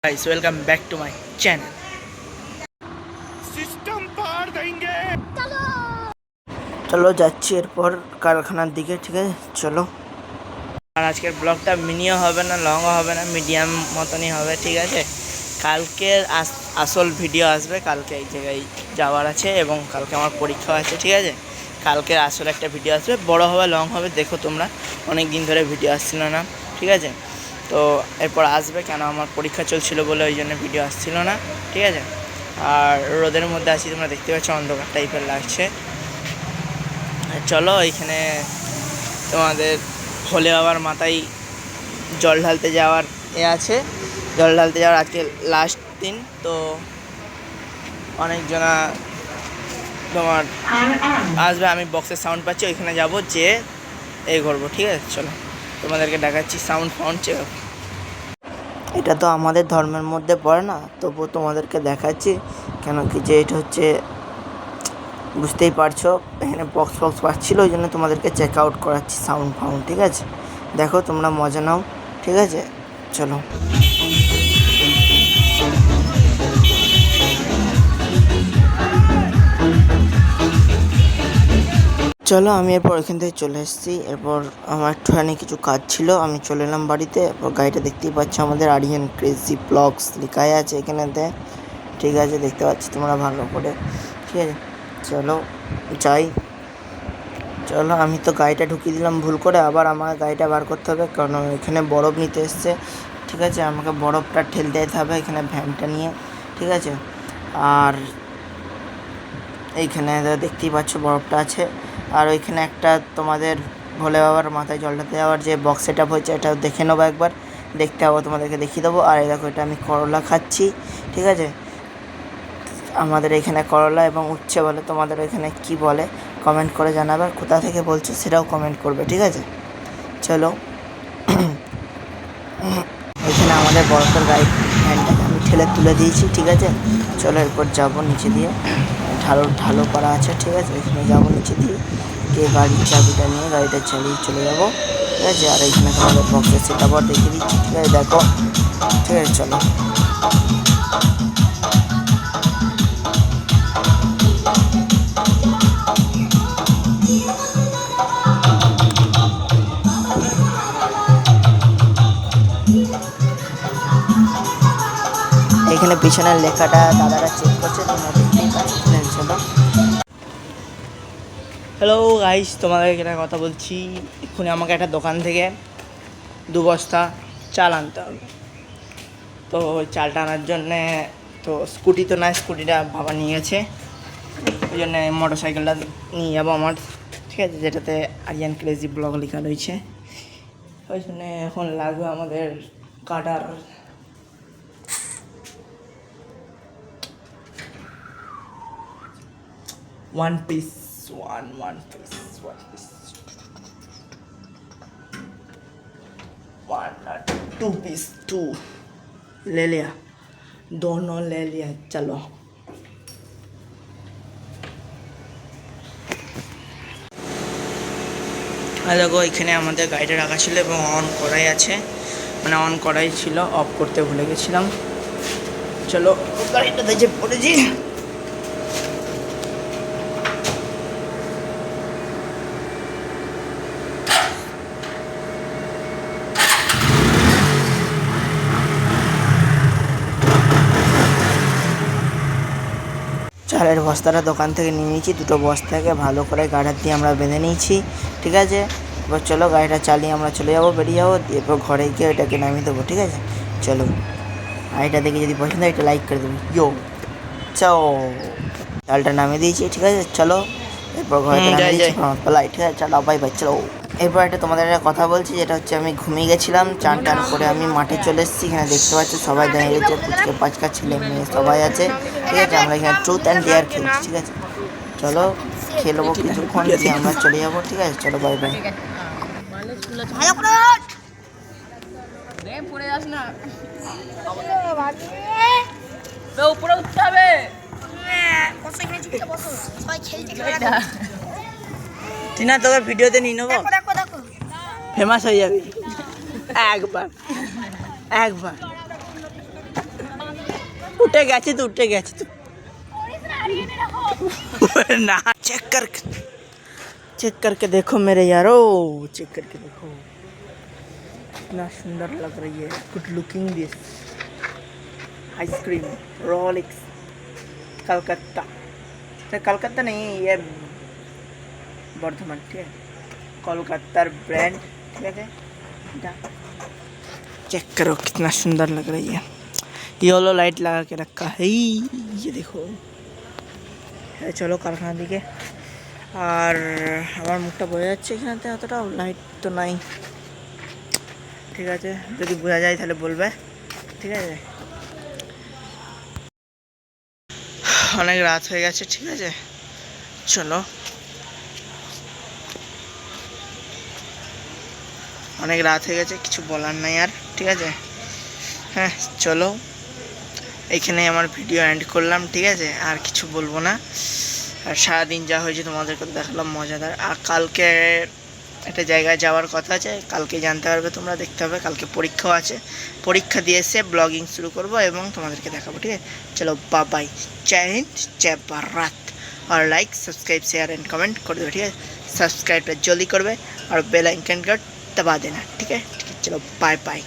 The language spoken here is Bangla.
guys, welcome back to my channel. System পার দেंगे। চলো যাচ্ছি এরপর কারখানার দিকে, ঠিক আছে চলো। আর আজকের ব্লগটা মিনিও হবে না, লংও হবে না, মিডিয়াম মতনই হবে, ঠিক আছে। কালকের আসল ভিডিও আসবে, কালকে এই জায়গায় যাওয়ার আছে এবং কালকে আমার পরীক্ষা আছে, ঠিক আছে। কালকের আসল একটা ভিডিও আসবে, বড় হবে লং হবে, দেখো তোমরা। অনেক দিন ধরে ভিডিও আসছিল না, ঠিক আছে। তো এরপর আসবে, কেন আমার পরীক্ষা চলছিল বলে ওই জন্য ভিডিও আসছিল না, ঠিক আছে। আর রোদের মধ্যে আছি, তোমরা দেখতে পাচ্ছ অন্ধকার টাইপের লাগছে। চলো এইখানে তোমাদের ভোলে বাবার মাথায় জল ঢালতে যাওয়ার আছে, জল ঢালতে যাওয়ার আজকে লাস্ট দিন। তো অনেকজনা তোমার আসবে, আমি বক্সের সাউন্ড পাচ্ছি, ওইখানে যাবো, যে এই করবো, ঠিক আছে। চলো তোমাদেরকে দেখাচ্ছি সাউন্ড ফাউন্ড চেক। এটা তো আমাদের ধর্মের মধ্যে পড়ে না, তবুও তোমাদেরকে দেখাচ্ছি, কেন কি যে এটা হচ্ছে, বুঝতেই পারছো এখানে বক্স পাচ্ছিলো, ওই জন্য তোমাদেরকে চেক আউট করাচ্ছি সাউন্ড ফাউন্ড, ঠিক আছে। দেখো তোমরা মজা নাও, ঠিক আছে চলো। চলো আমি এরপর এখান থেকে চলে এসেছি, এরপর আমার একটুখানি কিছু কাজ ছিল, আমি চলে এলাম বাড়িতে। এরপর গাড়িটা দেখতেই পাচ্ছ, আমাদের আরিয়ান ক্রেজি ব্লগস লেখাই আছে এখানেতে, ঠিক আছে দেখতে পাচ্ছি তোমরা ভালো করে, ঠিক আছে। চলো যাই, চলো। আমি তো গাড়িটা ঢুকিয়ে দিলাম ভুল করে, আবার আমার গাড়িটা বার করতে হবে, কারণ এখানে বরফ নিতে এসছে, ঠিক আছে। আমাকে বরফটা ঠেলতে যেতে হবে এখানে ভ্যানটা নিয়ে, ঠিক আছে। আর এইখানে দেখতেই পাচ্ছ বরফটা আছে। আর ওইখানে একটা তোমাদের ভোলে বাবার মাথায় জল ঢালতে যাওয়ার যে বক্স সেট আপ হয়েছে, এটা দেখে নেবো একবার, দেখতে হবে, তোমাদেরকে দেখিয়ে দেবো। আর এই দেখো, এটা আমি করলা খাচ্ছি, ঠিক আছে। আমাদের এখানে করলা এবং উচ্ছে বলে, তোমাদের এখানে কি বলে কমেন্ট করে জানাবে, কোথা থেকে বলছো সেটাও কমেন্ট করবে, ঠিক আছে। চলো এখানে আমাদের বরফের গাড়ি ভ্যানটাকে আমি ঠেলে তুলে দিয়েছি, ঠিক আছে। চলো এরপর যাবো নিচে দিয়ে, ঢালো করা আছে, ঠিক আছে। এখানে যাবো নিচে দিয়ে, গিয়ে গাড়ির চাবিটা নিয়ে গাড়িটা চালিয়ে চলে যাবো, ঠিক আছে। আর এইখানে তোমাদের বক্সের সেট আপ দেখিয়ে দিচ্ছি, ঠিক আছে দেখো, ঠিক আছে চলো। এখানে পিছনের লেখাটা দাদারা চেক করছে, তোমরা দেখতেই পাচ্ছ, চলো। হ্যালো গাইস, তোমাদের একটা কথা বলছি, এক্ষুনি আমাকে একটা দোকান থেকে 2 বস্তা চাল আনতে হবে। তো ওই চালটা আনার জন্যে, তো স্কুটি তো না, স্কুটিটা বাবা নিয়ে গেছে, ওই জন্যে মোটর সাইকেলটা নিয়ে যাবো আমার, ঠিক আছে, যেটাতে আরিয়ান ক্রেজি ব্লগ লেখা রয়েছে। ওই জন্যে এখন লাগবে আমাদের কাটার। one piece, one piece, one 2 piece, 2 ले लिया, दोनों ले लिया, चलो। দেখো এখানে আমাদের গাড়িটা রাখা ছিল এবং অন করাই আছে, মানে অন করাই ছিল, অফ করতে ভুলে গেছিলাম। চলো গাড়িটাতে যে পড়েছি, চালের বস্তাটা দোকান থেকে নিয়ে নিয়েছি, 2টো বস্তাকে ভালো করে গাড়ার দিয়ে আমরা বেঁধে নিয়েছি, ঠিক আছে। এবার চলো গাড়িটা চালিয়ে আমরা চলে যাবো, বেরিয়ে যাবো, এরপর ঘরে গিয়ে ওইটাকে নামিয়ে দেবো, ঠিক আছে চলো। গাড়িটা দেখে যদি পছন্দ হয় এটা লাইক করে দেবো, ইয়ো চাও। চালটা নামিয়ে দিয়েছি, ঠিক আছে চলো। এরপর ঘরে নামিয়ে দিয়েছি, পালাই, ঠিক আছে চলো, বাই বাই, চলো। এরপর একটা তোমাদের একটা কথা বলছি, যেটা হচ্ছে আমি ঘুমিয়ে গেছিলাম, চান টান করে আমি মাঠে চলে এসেছি। এখানে দেখতে পাচ্ছ সবাই দাঁড়িয়ে রয়েছে, পুচকে পাচকা ছেলে মেয়ে সবাই আছে, ঠিক আছে। আমরা এখানে ট্রুথ অ্যান্ড ডেয়ার খেলছি, ঠিক আছে। চলো খেলবো কিছুক্ষণ, দিয়ে আমরা চলে যাবো, ঠিক আছে। চলো বাই বাই। পড়ে যাস না, উপরে উঠতে হবে। টিনা তোকে ভিডিওতে নিয়ে নেবো, ফেমাস হয়ে যাবি একবার একবার। উঠে গেছে তো, উঠে গেছে তো ना। चेक करके देखो मेरे यारो, चेक करके देखो कितना सुंदर लग रही है। गुड लुकिंग दिस आइसक्रीम रोलिक्स कलकत्ता, कलकत्ता नहीं ये बर्धमान, ठीक है। कोलकातार ब्रांड, ठीक है। चेक करो कितना सुंदर लग रही है। येलो लाइट लगा के रखा है, ये देखो। চলো কারখানার দিকে। আর আমার মুখটা বোঝা যাচ্ছে এখানেতে, এতটা লাইট তো নাই, ঠিক আছে। যদি বোঝা যায় তাহলে বলবে, ঠিক আছে। অনেক রাত হয়ে গেছে, ঠিক আছে। চলো অনেক রাত হয়ে গেছে, কিছু বলার নাই আর, ঠিক আছে। হ্যাঁ চলো এইখানে আমার ভিডিও এন্ড করলাম, ঠিক আছে। আর কিছু বলবো না। আর সারাদিন যা হয়েছে তোমাদেরকে দেখালাম মজাদার। আর কালকে একটা জায়গায় যাওয়ার কথা আছে, কালকে জানতে পারবে তোমরা, দেখতে হবে। কালকে পরীক্ষাও আছে, পরীক্ষা দিয়ে এসে ব্লগিং শুরু করব এবং তোমাদেরকে দেখাবো, ঠিক আছে। চলো বাই, জয় হিন্দ, জয় ভারত। আর like subscribe share and comment कर दो, ठीक है। सब्सक्राइब जल्दी करबे और बेल आइकन का दबा देना, ठीक है। चलो बाय बाय।